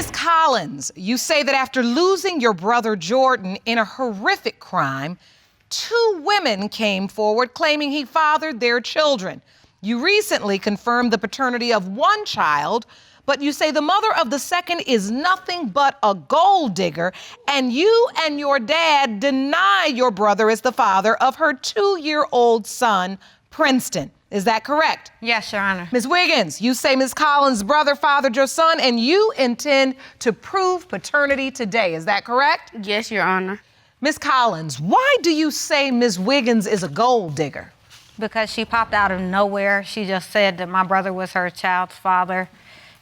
Ms. Collins, you say that after losing your brother Jordan in a horrific crime, 2 women came forward claiming he fathered their children. You recently confirmed the paternity of 1 child, but you say the mother of the second is nothing but a gold digger, and you and your dad deny your brother is the father of her 2-year-old son, Princeton. Is that correct? Yes, Your Honor. Ms. Wiggins, you say Ms. Collins' brother fathered your son, and you intend to prove paternity today. Is that correct? Yes, Your Honor. Ms. Collins, why do you say Ms. Wiggins is a gold digger? Because she popped out of nowhere. She just said that my brother was her child's father,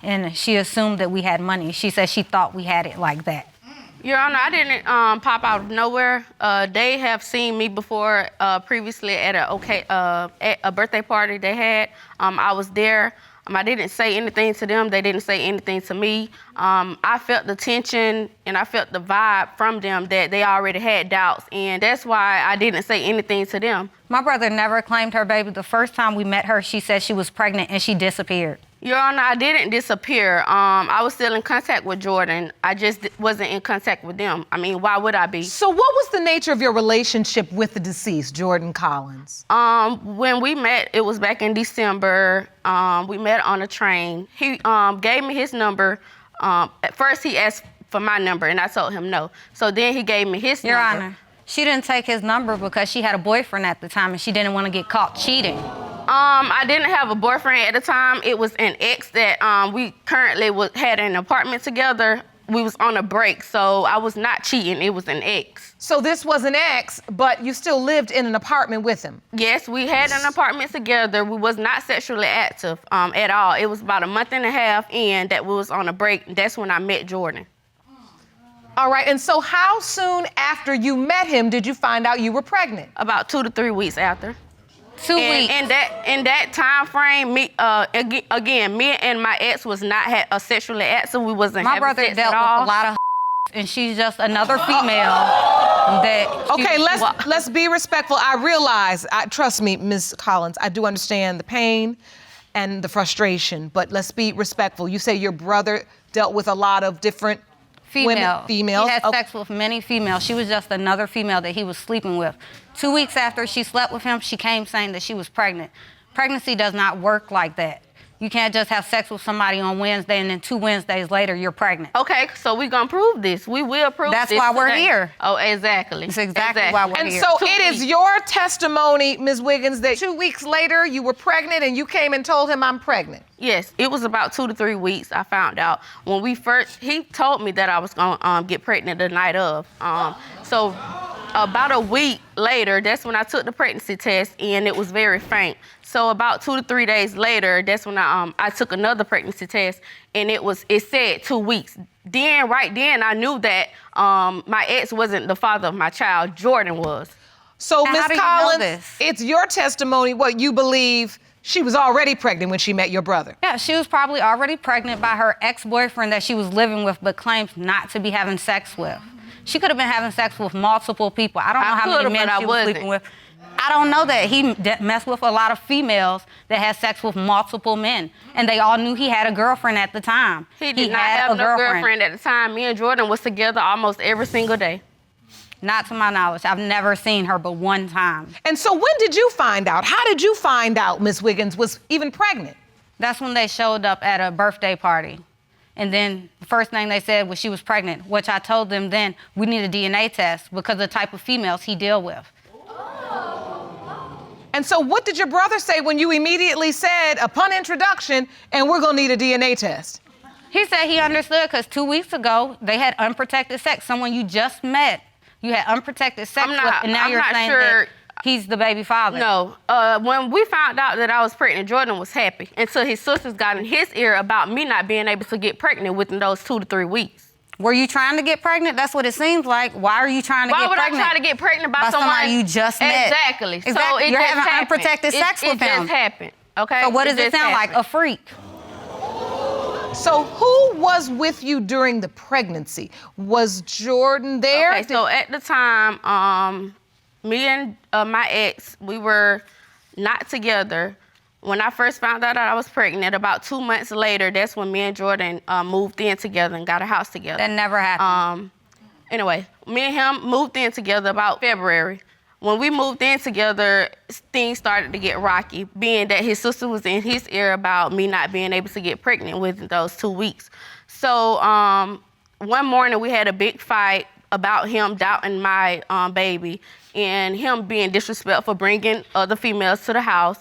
and she assumed that we had money. She said she thought we had it like that. Your Honor, I didn't pop out of nowhere. They have seen me before previously at a birthday party they had. I was there. I didn't say anything to them. They didn't say anything to me. I felt the tension and I felt the vibe from them that they already had doubts, and that's why I didn't say anything to them. My brother never claimed her baby. The first time we met her, she said she was pregnant and she disappeared. Your Honor, I didn't disappear. I was still in contact with Jordan. I just wasn't in contact with them. I mean, why would I be? So what was the nature of your relationship with the deceased, Jordan Collins? When we met, it was back in December. We met on a train. He gave me his number. At first, he asked for my number, and I told him no. So then he gave me his Your number. Honor, she didn't take his number because she had a boyfriend at the time and she didn't want to get caught cheating. I didn't have a boyfriend at the time. It was an ex that we currently had an apartment together. We was on a break, so I was not cheating. It was an ex. So this was an ex, but you still lived in an apartment with him? Yes, we had an apartment together. We was not sexually active at all. It was about a month and a half in that we was on a break. That's when I met Jordan. All right, and so how soon after you met him did you find out you were pregnant? About 2 to 3 weeks after. 2 weeks. In that time frame, me and my ex was not sexually active. We wasn't My having brother sex dealt at all. with a lot of and she's just another female that... Okay, let's be respectful. I realize, trust me, Ms. Collins, I do understand the pain and the frustration, but let's be respectful. You say your brother dealt with a lot of different females. He had sex with many females. She was just another female that he was sleeping with. 2 weeks after she slept with him, she came saying that she was pregnant. Pregnancy does not work like that. You can't just have sex with somebody on Wednesday and then 2 Wednesdays later you're pregnant. Okay, so we're gonna prove this. We will prove That's this. why we're today. here. Oh, exactly. That's exactly why we're And here. so it is your testimony, Ms. Wiggins, that 2 weeks later you were pregnant and you came and told him I'm pregnant. Yes, it was about 2 to 3 weeks. I found out when he told me that I was gonna get pregnant the night of. So about a week later, that's when I took the pregnancy test, and it was very faint. So about 2 to 3 days later, that's when I took another pregnancy test, and it said 2 weeks. Right then, I knew that my ex wasn't the father of my child. Jordan was. So, Now, Ms. how do you know Collins, this? it's your testimony what you believe she was already pregnant when she met your brother. Yeah, she was probably already pregnant by her ex-boyfriend that she was living with but claims not to be having sex with. She could have been having sex with multiple people. I don't know how many men she was sleeping with. I don't know that. He messed with a lot of females that had sex with multiple men, and they all knew he had a girlfriend at the time. He did not have no girlfriend at the time. Me and Jordan was together almost every single day. Not to my knowledge. I've never seen her but one time. And so when did you find out? How did you find out Ms. Wiggins was even pregnant? That's when they showed up at a birthday party. And then the first thing they said was she was pregnant, which I told them then we need a DNA test because of the type of females he dealt with. And so what did your brother say when you immediately said, upon introduction, and we're gonna need a DNA test? He said he understood because 2 weeks ago, they had unprotected sex. Someone you just met, you had unprotected sex with, and now you're saying that he's the baby father. No. When we found out that I was pregnant, Jordan was happy until his sisters got in his ear about me not being able to get pregnant within those 2 to 3 weeks. Were you trying to get pregnant? That's what it seems like. Why are you trying to get pregnant? Why would I try to get pregnant by somebody you just met? Exactly. So it You're just having happened. unprotected sex with him. It just happened, okay? So what does it sound like? A freak. So who was with you during the pregnancy? Was Jordan there? Okay, so at the time, me and my ex, we were not together. When I first found out that I was pregnant, about 2 months later, that's when me and Jordan moved in together and got a house together. That never happened. Anyway, me and him moved in together about February. When we moved in together, things started to get rocky, being that his sister was in his ear about me not being able to get pregnant within those 2 weeks. So one morning we had a big fight about him doubting my baby and him being disrespectful, bringing other females to the house.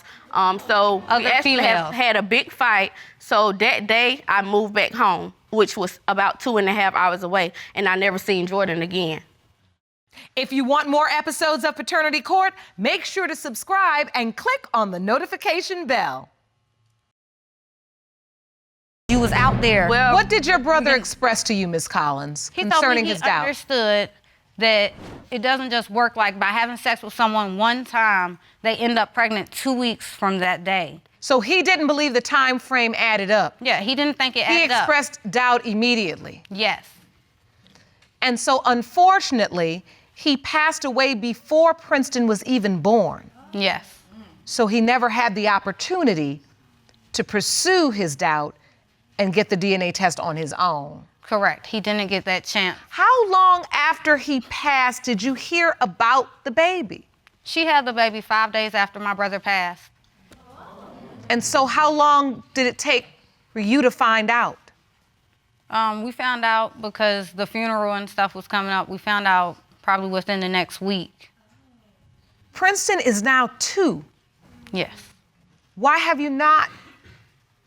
So we actually had a big fight. So that day I moved back home, which was about 2.5 hours away, and I never seen Jordan again. If you want more episodes of Paternity Court, make sure to subscribe and click on the notification bell. You was out there. Well, what did your brother express to you, Ms. Collins, concerning his doubt? He understood that it doesn't just work like by having sex with someone one time, they end up pregnant 2 weeks from that day. So he didn't believe the time frame added up? Yeah, he didn't think it added up. He expressed doubt immediately? Yes. And so, unfortunately, he passed away before Princeton was even born. Yes. So he never had the opportunity to pursue his doubt and get the DNA test on his own. Correct. He didn't get that chance. How long after he passed did you hear about the baby? She had the baby 5 days after my brother passed. And so how long did it take for you to find out? We found out because the funeral and stuff was coming up. We found out probably within the next week. Princeton is now 2. Yes. Why have you not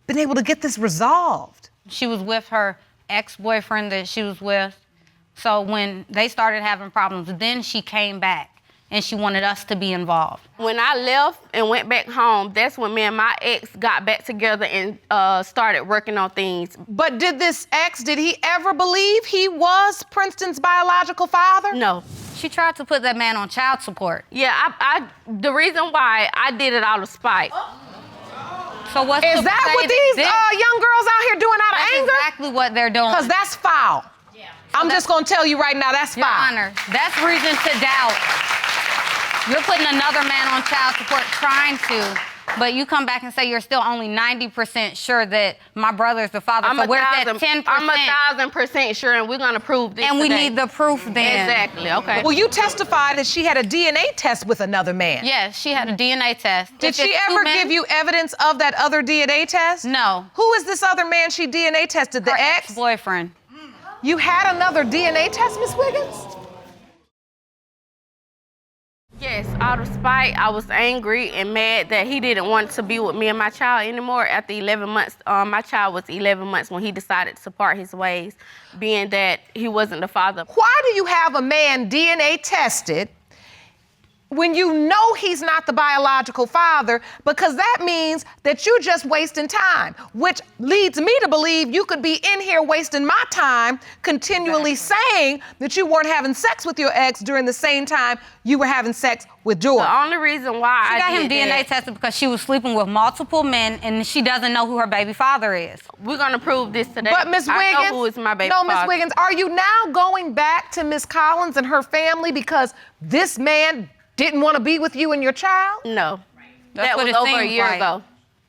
been able to get this resolved? She was with her ex-boyfriend that she was with. So when they started having problems, then she came back and she wanted us to be involved. When I left and went back home, that's when me and my ex got back together and started working on things. But did this ex, did he ever believe he was Princeton's biological father? No. She tried to put that man on child support. Yeah, the reason why I did it out of spite. So what's Is that what these young girls out here doing out of anger? That's exactly what they're doing. Because that's foul. Yeah. I'm just going to tell you right now, that's Your foul. Honor, that's reason to doubt. You're putting another man on child support trying to, but you come back and say you're still only 90% sure that my brother's the father. I'm so where's that 10%? I'm 1,000% sure, and we're going to prove this And we today. need the proof then. Exactly, okay. Well, you testified that she had a DNA test with another man. Yes, she had a DNA test. Did she ever give you evidence of that other DNA test? No. Who is this other man she DNA tested? The Her ex? ex-boyfriend. You had another DNA test, Ms. Wiggins? Yes, out of spite, I was angry and mad that he didn't want to be with me and my child anymore. After 11 months, my child was 11 months when he decided to part his ways, being that he wasn't the father. Why do you have a man DNA tested when you know he's not the biological father? Because that means that you're just wasting time, which leads me to believe you could be in here wasting my time continually saying that you weren't having sex with your ex during the same time you were having sex with Jordan. The only reason why She got him DNA tested because she was sleeping with multiple men and she doesn't know who her baby father is. We're going to prove this today. But Ms. Wiggins, I know who is my baby father. No, Ms. Wiggins, are you now going back to Ms. Collins and her family because this man didn't want to be with you and your child? No. That's that what was it over a seems year like. ago.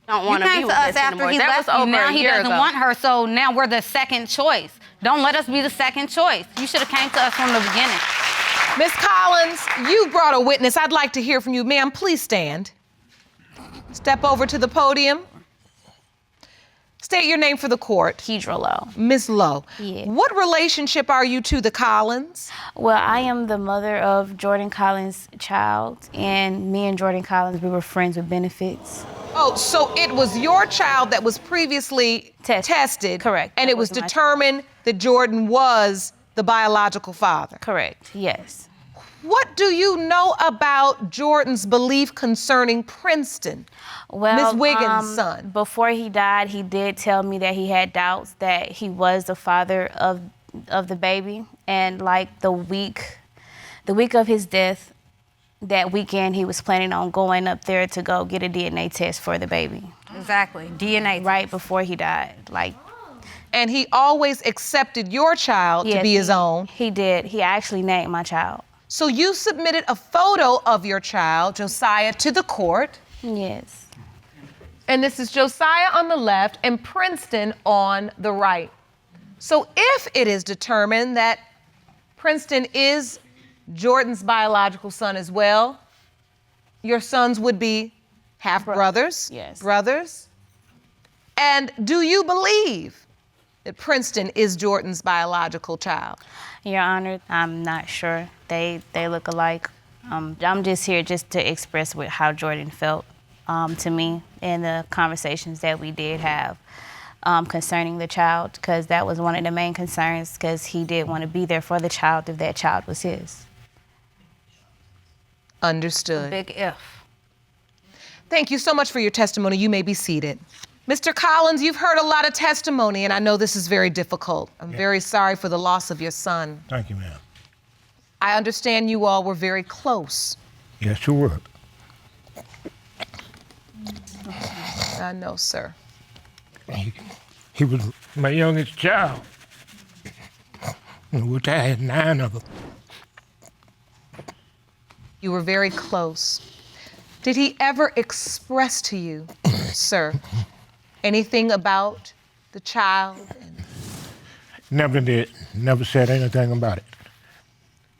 Don't want to be You came with to us us after anymore. he That left was you. over Now a he year doesn't ago. want her, so now we're the second choice. Don't let us be the second choice. You should have came to us from the beginning. Ms. Collins, you brought a witness. I'd like to hear from you. Ma'am, please stand. Step over to the podium. State your name for the court. Kedra Lowe. Ms. Lowe. Yeah. What relationship are you to the Collins? Well, I am the mother of Jordan Collins' child, and me and Jordan Collins, we were friends with benefits. Oh, so it was your child that was previously tested. Correct. And That it was was my determined that Jordan was the biological father. Correct, yes. What do you know about Jordan's belief concerning Princeton? Well, Ms. Wiggins' son. Before he died, he did tell me that he had doubts that he was the father of the baby. And like the week of his death, that weekend he was planning on going up there to go get a DNA test for the baby. Exactly, DNA test. Right before he died, like. And he always accepted your child to be his own. He did. He actually named my child. So you submitted a photo of your child, Josiah, to the court. Yes. And this is Josiah on the left and Princeton on the right. So if it is determined that Princeton is Jordan's biological son as well, your sons would be half-brothers? Yes. Brothers? And do you believe that Princeton is Jordan's biological child? Your Honor, I'm not sure. They look alike. I'm just here just to express how Jordan felt to me in the conversations that we did have concerning the child, because that was one of the main concerns, because he did want to be there for the child if that child was his. Understood. Big if. Thank you so much for your testimony. You may be seated. Mr. Collins, you've heard a lot of testimony, and I know this is very difficult. I'm very sorry for the loss of your son. Thank you, ma'am. I understand you all were very close. Yes, you were. I know, sir. He was my youngest child, which I had 9 of them. You were very close. Did he ever express to you, sir, anything about the child? Never did. Never said anything about it.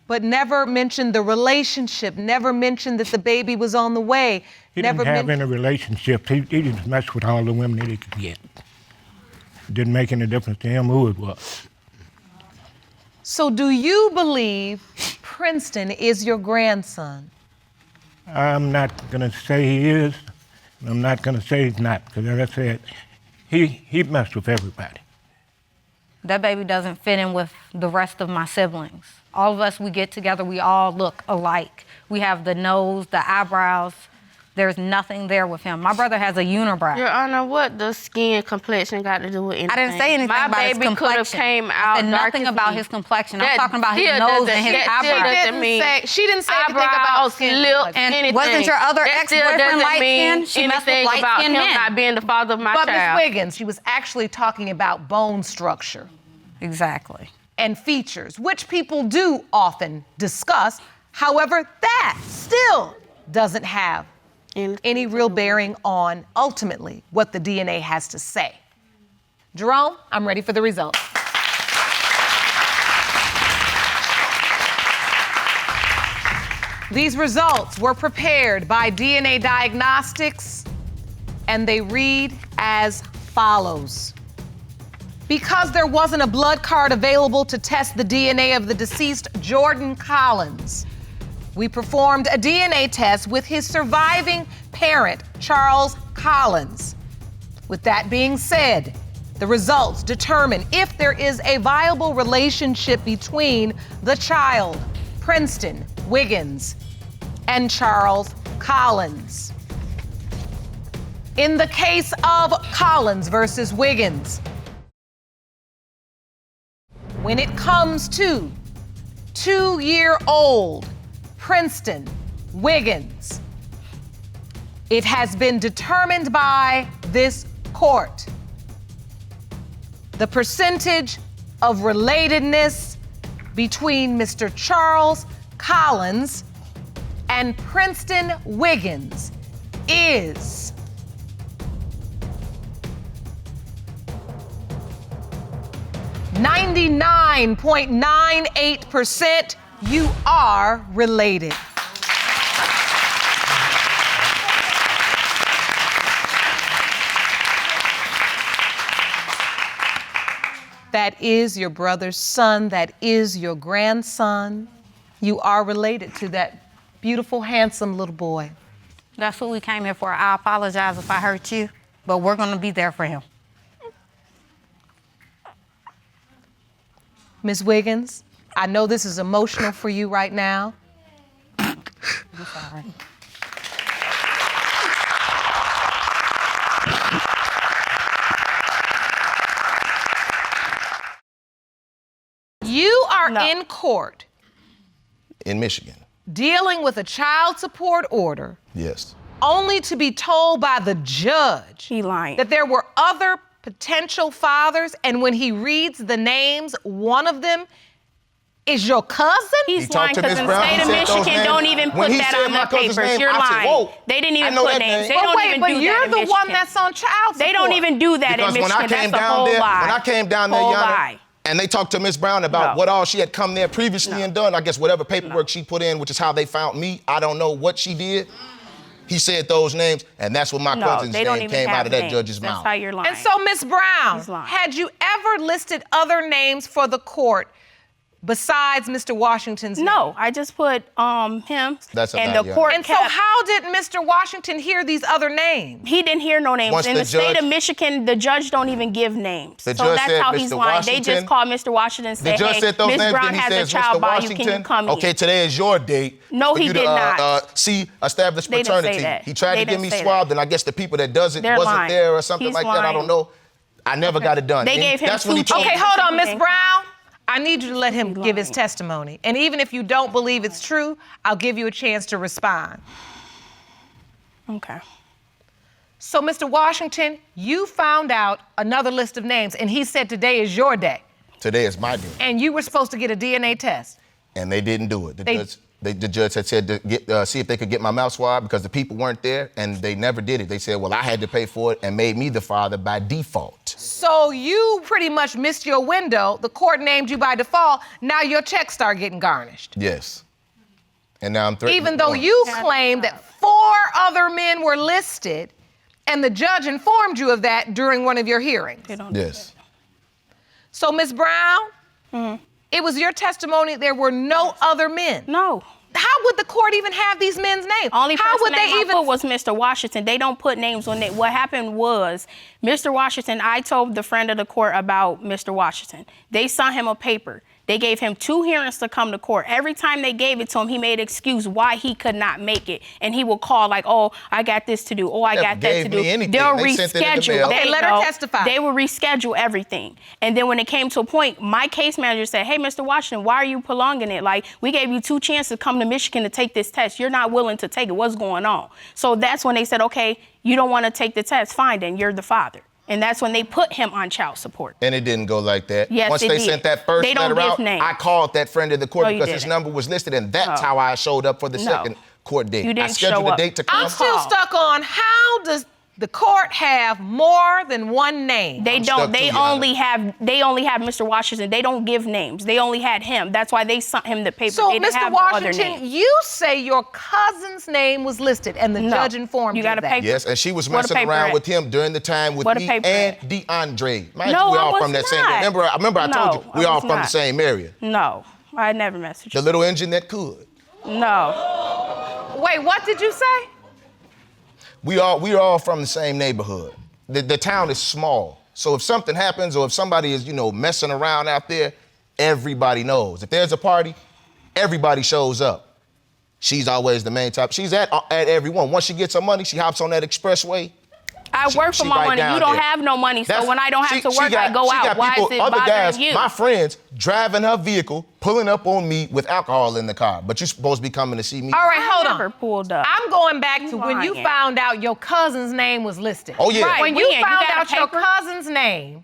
But never mentioned the relationship, never mentioned that the baby was on the way. He didn't have any relationship. He just messed with all the women that he could get. It didn't make any difference to him who it was. So do you believe Princeton is your grandson? I'm not going to say he is, and I'm not going to say he's not, because as I said, he messed with everybody. That baby doesn't fit in with the rest of my siblings. All of us, we get together, we all look alike. We have the nose, the eyebrows. There's nothing there with him. My brother has a unibrow. Your Honor, what does skin complexion got to do with anything? I didn't say anything about his complexion. My baby could have came out I said nothing about his complexion. I'm talking about his nose and his eyebrows. She didn't say anything about skin. Lips, and anything. wasn't your other that ex-boyfriend light-skinned? She messed with light-skinned men. Not being the father of my but child. Ms. Wiggins, she was actually talking about bone structure. Exactly. And features, which people do often discuss. However, that still doesn't have any real bearing on, ultimately, what the DNA has to say. Jerome, I'm ready for the results. These results were prepared by DNA Diagnostics, and they read as follows. Because there wasn't a blood card available to test the DNA of the deceased Jordan Collins, we performed a DNA test with his surviving parent, Charles Collins. With that being said, the results determine if there is a viable relationship between the child, Princeton, Wiggins, and Charles Collins. In the case of Collins versus Wiggins, when it comes to 2-year-old Princeton Wiggins, it has been determined by this court. The percentage of relatedness between Mr. Charles Collins and Princeton Wiggins is 99.98%. You are related. That is your brother's son. That is your grandson. You are related to that beautiful, handsome little boy. That's what we came here for. I apologize if I hurt you, but we're going to be there for him. Ms. Wiggins, I know this is emotional for you right now. I'm sorry. You are in court in Michigan. dealing with a child support order, Yes. only to be told by the judge He lying. that there were other potential fathers, and when he reads the names, one of them is your cousin? He's He lying talked to because Ms. the Brown. state He of said those Michigan names. don't even When put he that said on my the cousin's papers. name, You're I said, lying. whoa, They didn't I even know put that names. name. They But don't wait, even but do you're that in the one Michigan. that's on child support. They don't even do that Because in when I Michigan. came That's a down whole there, lie. when I came down there, Whole Yana, lie. and they talked to Ms. Brown about No. what all she had come there previously and done, I guess whatever paperwork she put in, which is how they found me, I don't know what she did. He said those names, and that's when my cousin's they don't name even came have out of that names. judge's That's mouth. how you're lying. And so, Ms. Brown, He's lying. had you ever listed other names for the court besides Mr. Washington's name? No, I just put him. That's and about the it. court And so kept, how did Mr. Washington hear these other names? he didn't hear no names. Once In the the state judge- of Michigan, the judge don't even give names. The So judge that's said, how he's Mr. lying. They Washington- just called Mr. Washington and The said, judge hey, said those Ms. names, Brown then he has says, a child Mr. by you. Washington, Can you come okay, here? today is your date. No, for he you did to, not. See, establish They didn't say paternity. that. He tried They to get didn't me say swabbed, that. and I guess the people that does it They're wasn't lying. there or something He's like that. I lying. don't know. I never got it done. They And gave him that's when he 2 told me. Okay, hold on, Ms. Okay. Brown. I need you to let him give his lying. testimony. And even if you don't believe it's true, I'll give you a chance to respond. Okay. So, Mr. Washington, you found out another list of names, and he said today is your day. Today is my day. And you were supposed to get a DNA test. And they didn't do it. They- The judge had said to see if they could get my mouth swabbed because the people weren't there, and they never did it. They said, well, I had to pay for it and made me the father by default. So you pretty much missed your window. The court named you by default. Now your checks start getting garnished. Yes. And now I'm threatening. Even though you claim that 4 other men were listed, and the judge informed you of that during one of your hearings. They don't do Yes. So, Ms. Brown, it was your testimony there were no other men. that. No. How would the court even have these men's names? Only How person would they name I even put was Mr. Washington. They don't put names on it. What happened was, Mr. Washington, I told the friend of the court about Mr. Washington. They sent him a paper. They gave him 2 hearings to come to court. Every time they gave it to him, he made an excuse why he could not make it. And he would call like, oh, I got this to do. Oh, I Never got that to gave do. me anything. They'll They sent it in the reschedule. mail. Okay, let her testify. They will reschedule everything. And then when it came to a point, my case manager said, hey, Mr. Washington, why are you prolonging it? Like, we gave you 2 chances to come to Michigan to take this test. You're not willing to take it. What's going on? So that's when they said, okay, you don't want to take the test. Fine, then you're the father. And that's when they put him on child support. And it didn't go like that. Yes, Once it they did. sent that first They don't letter give out, names. I called that friend of the court No, you because his didn't. number was listed, and that's No. how I showed up for the No. second court date. You didn't I scheduled show a up. date to come. I'm still stuck on how does the court have more than one name? They I'm don't. stuck They too, only have. They only have Mr. Washington. They don't give names. They only had him. That's why they sent him the paper. So, they didn't Mr. have no other Washington, names. you say your cousin's name was listed, and the No. judge informed You you got of a that. paper. Yes, and she was What a messing paper around at? with him during the time with What a me paper and at? DeAndre. Mind No, you, we I all was from that same not. area. Remember I told you, No, we I all was from the not. same area. No, I never messaged. The little engine that could. No. Wait, what did you say? We are all from the same neighborhood. The town is small. So if something happens or if somebody is, messing around out there, everybody knows. If there's a party, everybody shows up. She's always the main top. She's at every one. Once she gets her money, she hops on that expressway. I work for she my right money. down You don't there. have no money, so That's- when I don't have to she work, got- I go she out. got Why people, is it other bothering guys, you? my friends, driving her vehicle, pulling up on me with alcohol in the car. But you're supposed to be coming to see me. All right, hold never on. pulled up. I'm going back to when you lying. found out your cousin's name was listed. Oh, yeah. Right. When you When? You found got a out your paper? cousin's name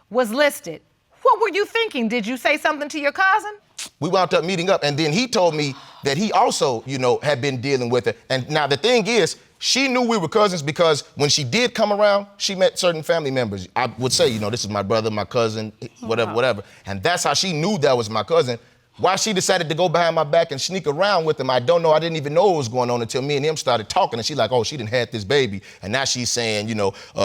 was listed, what were you thinking? Did you say something to your cousin? We wound up meeting up, and then he told me that he also, had been dealing with it. And now the thing is, she knew we were cousins because when she did come around, she met certain family members. I would say, this is my brother, my cousin, whatever. And that's how she knew that was my cousin. Why she decided to go behind my back and sneak around with him, I don't know. I didn't even know what was going on until me and him started talking. And she's like, oh, she done had this baby. And now she's saying,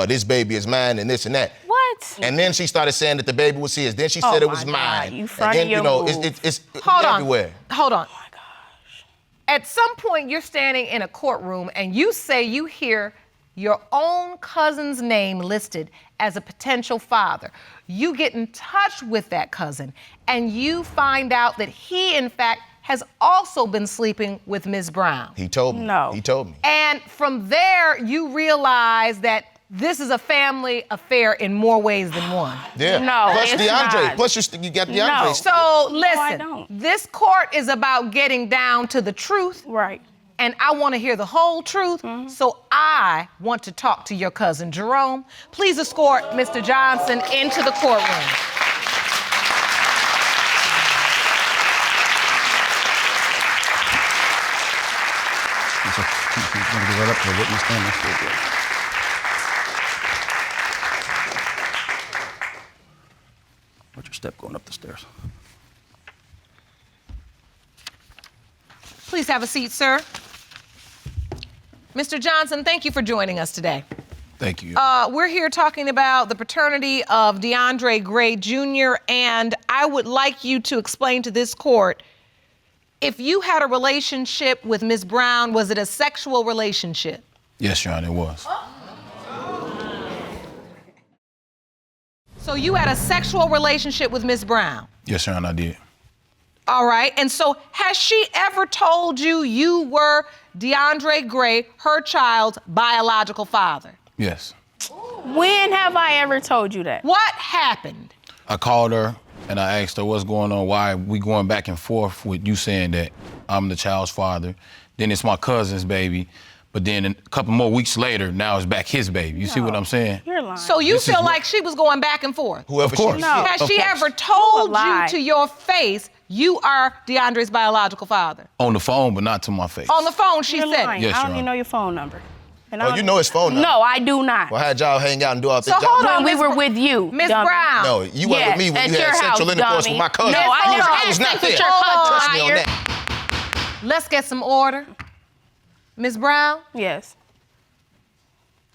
this baby is mine and this and that. What? And then she started saying that the baby was his. Then she said it was my God, mine. you and fronted then, your move. it's Hold on. everywhere. Hold on. Oh my gosh. At some point, you're standing in a courtroom and you say you hear your own cousin's name listed as a potential father. You get in touch with that cousin and you find out that he, in fact, has also been sleeping with Ms. Brown. He told me. No. He told me. And from there, you realize that this is a family affair in more ways than one. Yeah. No, Plus it's DeAndre. not. Plus you got DeAndre. No. So I listen, don't. this court is about getting down to the truth. Right. And I want to hear the whole truth, so I want to talk to your cousin, Jerome. Please escort Mr. Johnson into the courtroom. gonna get right up to the witness stand. That's good. What's your step going up the stairs? Please have a seat, sir. Mr. Johnson, thank you for joining us today. Thank you. We're here talking about the paternity of DeAndre Gray Jr., and I would like you to explain to this court, if you had a relationship with Ms. Brown, was it a sexual relationship? Yes, Your Honor, it was. So you had a sexual relationship with Ms. Brown? Yes, Your Honor, I did. All right, and so has she ever told you you were DeAndre Gray, her child's biological father? Yes. When have I ever told you that? What happened? I called her and I asked her what's going on, why we going back and forth with you saying that I'm the child's father. Then it's my cousin's baby. But then a couple more weeks later, now it's back his baby. You see what I'm saying? You're lying. So you feel like she was going back and forth? Whoever Of course. she No. Has Of she course. ever told lie. you to your face you are DeAndre's biological father? On the phone, but not to my face. On the phone, she You're said. lying. Yes, I Your don't even Honor. know your phone number. And Oh, you know his phone number? No, I do not. Well, how'd y'all hang out and do all So things? hold on, When we Miss were Br- with you, Miss dummy. Brown. No, you weren't with me when at you your had sexual house, intercourse dummy. with my cousin. No, I never I had was not sex there. with your Hold cousin. on. Trust me on liar. that. Let's get some order. Ms. Brown, Yes.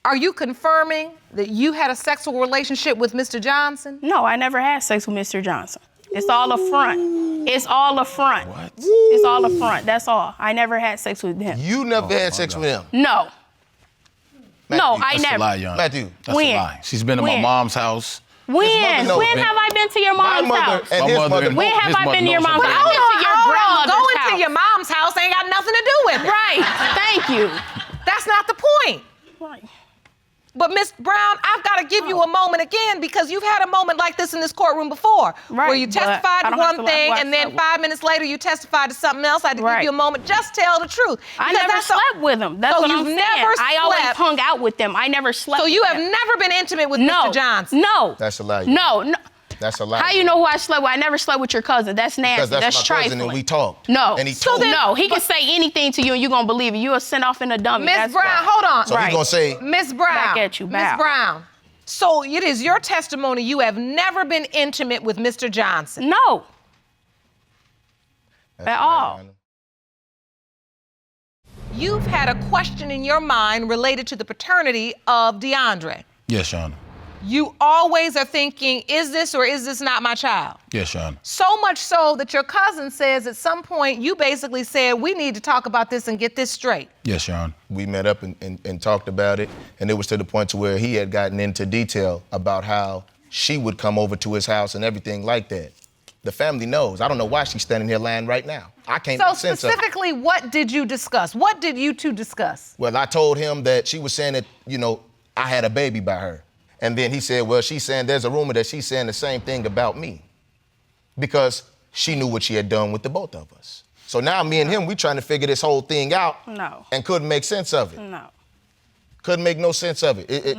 are you confirming that you had a sexual relationship with Mr. Johnson? No, I never had sex with Mr. Johnson. It's all a front. It's all a front. What? It's all a front. That's all. I never had sex with him. You never had sex with him. No. No, I That's never. a lie, Your Honor. Matthew. That's When? a lie. She's been to my When? mom's house. When? mother knows, When man. have I been to your My mom's mother house? and My his mother mother. and- When have his I mother been to your knows mom's about house? it. I've been to your grandmother's Going house. to your mom's house ain't got nothing to do with it. Right. Thank you. That's not the point. Right. But Ms. Brown, I've got to give you a moment again because you've had a moment like this in this courtroom before, Right, where you but testified I to don't have one to lie thing who I and then slept with. 5 minutes later you testified to something else. I had to give Right. you a moment. Just tell the truth. I Because never that's the- slept with him. That's So what I'm you've saying. never I always slept- hung out with them. I never slept So with you have them. never been intimate with No. Mr. Johnson? No. That's a lie. No. No. That's a lie. How you know who I slept with? I never slept with your cousin. That's nasty. Because that's my trifling. cousin and we talked. No. And he so told me. no, he can say anything to you and you're gonna believe it. You'll send off in a dummy. Ms. That's Brown, why. hold on. So he gonna say, Ms. Brown. Back at you, Ms. bow. Brown. So it is your testimony you have never been intimate with Mr. Johnson. No. That's At a lie, all. Your Honor. You've had a question in your mind related to the paternity of DeAndre. Yes, Your Honor. You always are thinking, is this or is this not my child? Yes, Your Honor. So much so that your cousin says at some point you basically said, we need to talk about this and get this straight. Yes, Your Honor. We met up and talked about it, and it was to the point to where he had gotten into detail about how she would come over to his house and everything like that. The family knows. I don't know why she's standing here lying right now. I can't So make sense of it. specifically, what did you discuss? What did you two discuss? Well, I told him that she was saying that, I had a baby by her. And then he said, well, she's saying there's a rumor that she's saying the same thing about me because she knew what she had done with the both of us. So now me and him, we trying to figure this whole thing out. No. And couldn't make sense of it. No. Couldn't make no sense of it.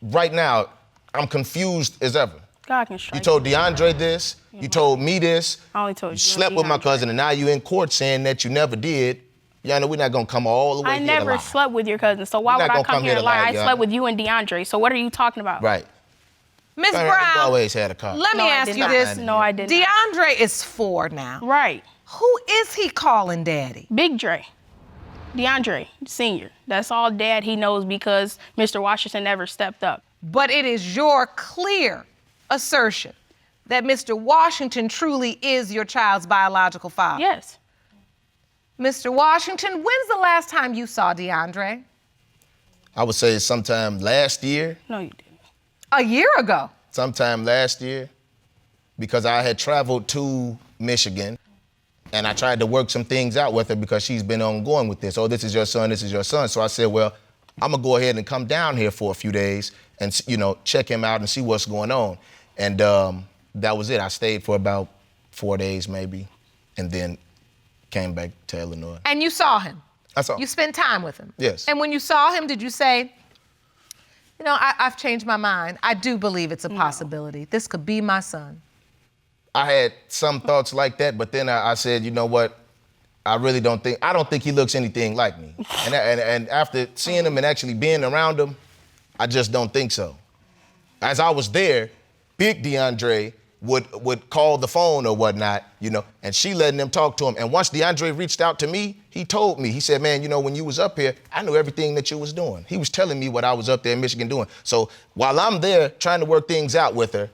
Right now, I'm confused as ever. God can strike You told DeAndre this. You told me this. I only told you. You slept with my DeAndre. cousin, and now you in court saying that you never did. Y'all know we're not gonna come all the way I here never to lie. slept with your cousin, so why You're would not I gonna come come here here and to lie? lie, I y'all. slept with you and DeAndre, so what are you talking about? Right. Ms. I've Brown, always had a car. let me No, I ask did you not. this. No, I did not. DeAndre is 4 now. Right. Who is he calling daddy? Big Dre. DeAndre, Sr. That's all dad he knows because Mr. Washington never stepped up. But it is your clear assertion that Mr. Washington truly is your child's biological father. Yes. Mr. Washington, when's the last time you saw DeAndre? I would say sometime last year, No, you didn't. A year ago. because I had traveled to Michigan and I tried to work some things out with her because she's been ongoing with this. Oh, this is your son, this is your son. So I said, well, I'm gonna go ahead and come down here for a few days and, check him out and see what's going on. And that was it. I stayed for about 4 days maybe and then came back to Illinois. And you saw him. I saw him. You spent time with him. Yes. And when you saw him, did you say, I've changed my mind. I do believe it's a possibility. This could be my son. I had some thoughts like that, but then I said, you know what? I don't think he looks anything like me. And after seeing him and actually being around him, I just don't think so. As I was there, big DeAndre would call the phone or whatnot, and she letting them talk to him. And once DeAndre reached out to me, he told me, he said, man, when you was up here, I knew everything that you was doing. He was telling me what I was up there in Michigan doing. So while I'm there trying to work things out with her,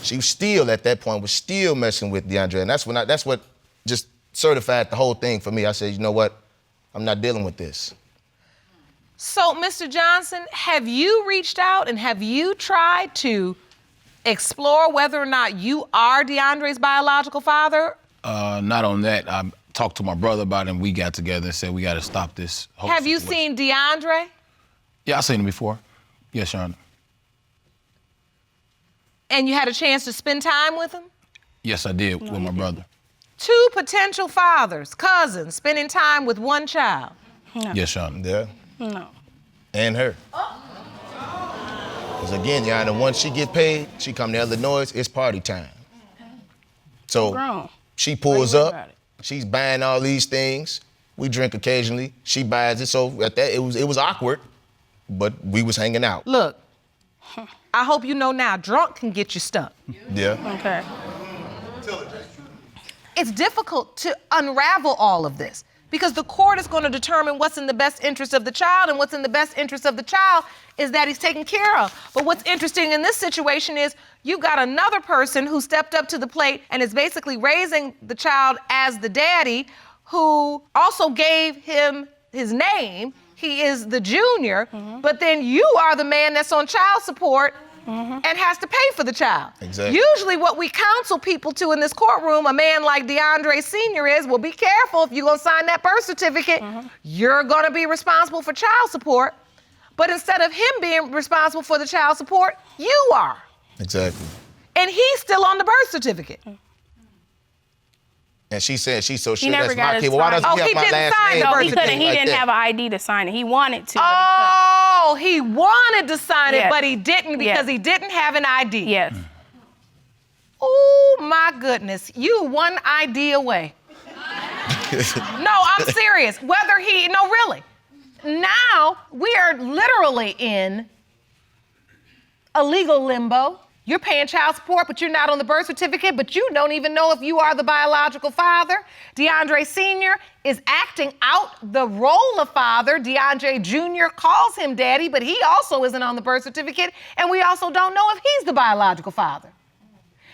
she was still, at that point, was still messing with DeAndre. And that's what just certified the whole thing for me. I said, you know what? I'm not dealing with this. So, Mr. Johnson, have you reached out and have you tried to explore whether or not you are DeAndre's biological father? Not on that. I talked to my brother about it, and we got together and said we got to stop this whole Have you situation. seen DeAndre? Yeah, I've seen him before. Yes, Your Honor. And you had a chance to spend time with him? Yes, I did with my brother. 2 potential fathers, cousins, spending time with one child. No. Yes, Your Honor. Yeah. No. And her. Because again, Your Honor, once she get paid, she come to Illinois, it's party time. So Grown. she pulls Why you worry about up, it? she's buying all these things. We drink occasionally, she buys it. So at that, it was awkward, but we was hanging out. Look, I hope you know now, drunk can get you stuck. Yeah. Okay. It's difficult to unravel all of this because the court is going to determine what's in the best interest of the child, and what's in the best interest of the child is that he's taken care of. But what's interesting in this situation is you got another person who stepped up to the plate and is basically raising the child as the daddy, who also gave him his name. He is the junior, but then you are the man that's on child support and has to pay for the child. Exactly. Usually what we counsel people to in this courtroom, a man like DeAndre Sr. is, well, be careful if you're gonna sign that birth certificate, you're gonna be responsible for child support. But instead of him being responsible for the child support, you are. Exactly. And he's still on the birth certificate. And she said she's so sure never that's got my his kid. Well, why sign. doesn't Oh, he have he my didn't last sign name? the No, birth he couldn't. certificate He like didn't that? have an ID to sign it. He wanted to, Oh, he wanted to sign it, Yes. but he didn't because Yes. he didn't have an ID. but he couldn't. Yes. Oh, my goodness. You one ID away. No, I'm serious. No, really. Now, we are literally in a legal limbo. You're paying child support, but you're not on the birth certificate, but you don't even know if you are the biological father. DeAndre Sr. is acting out the role of father. DeAndre Jr. calls him daddy, but he also isn't on the birth certificate, and we also don't know if he's the biological father.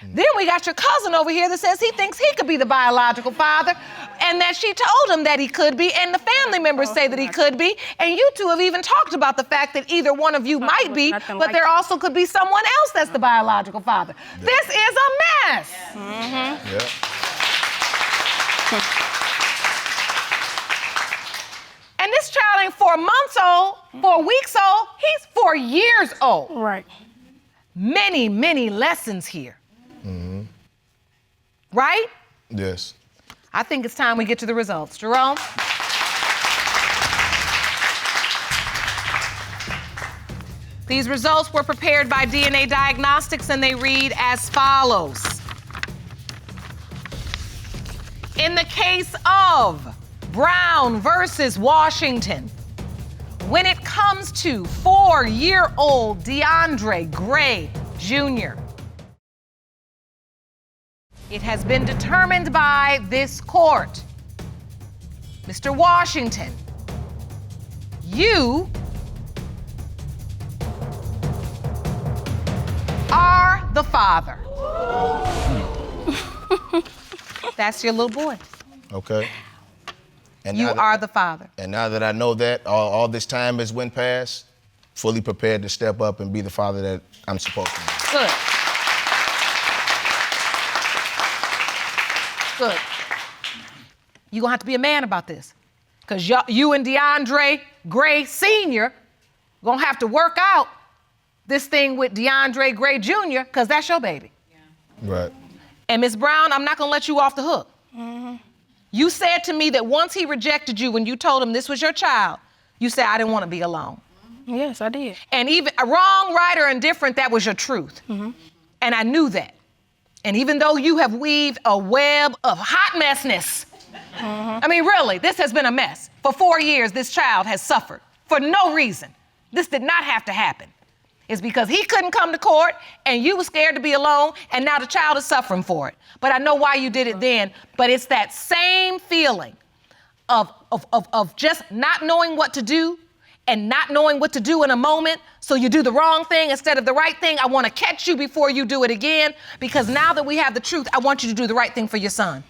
Then we got your cousin over here that says he thinks he could be the biological father, and that she told him that he could be, and the family members say that he could be, and you two have even talked about the fact that either one of you might be, nothing but like there that. also could be someone else that's the biological father. This is a mess. Yeah. And this child ain't 4 months old, 4 weeks old, he's 4 years old. Right. Many, many lessons here. Right? Yes. I think it's time we get to the results. Jerome? These results were prepared by DNA Diagnostics, and they read as follows. In the case of Brown versus Washington, when it comes to 4-year-old DeAndre Gray Jr., it has been determined by this court, Mr. Washington, you are the father. That's your little boy. Okay. And You now that- are the father. And now that I know that, all this time has went past, fully prepared to step up and be the father that I'm supposed to be. Good. Good. You're gonna have to be a man about this. Because you and DeAndre Gray Sr. gonna have to work out this thing with DeAndre Gray Jr., because that's your baby. Right. And Ms. Brown, I'm not gonna let you off the hook. You said to me that once he rejected you, when you told him this was your child, you said, I didn't want to be alone. Yes, I did. And even wrong, right, or indifferent, that was your truth. And I knew that. And even though you have weaved a web of hot messness I mean, really, this has been a mess. For 4 years, this child has suffered for no reason. This did not have to happen. It's because he couldn't come to court and you were scared to be alone and now the child is suffering for it. But I know why you did it then, but it's that same feeling of just not knowing what to do and not knowing what to do in a moment, so you do the wrong thing instead of the right thing. I want to catch you before you do it again, because now that we have the truth, I want you to do the right thing for your son.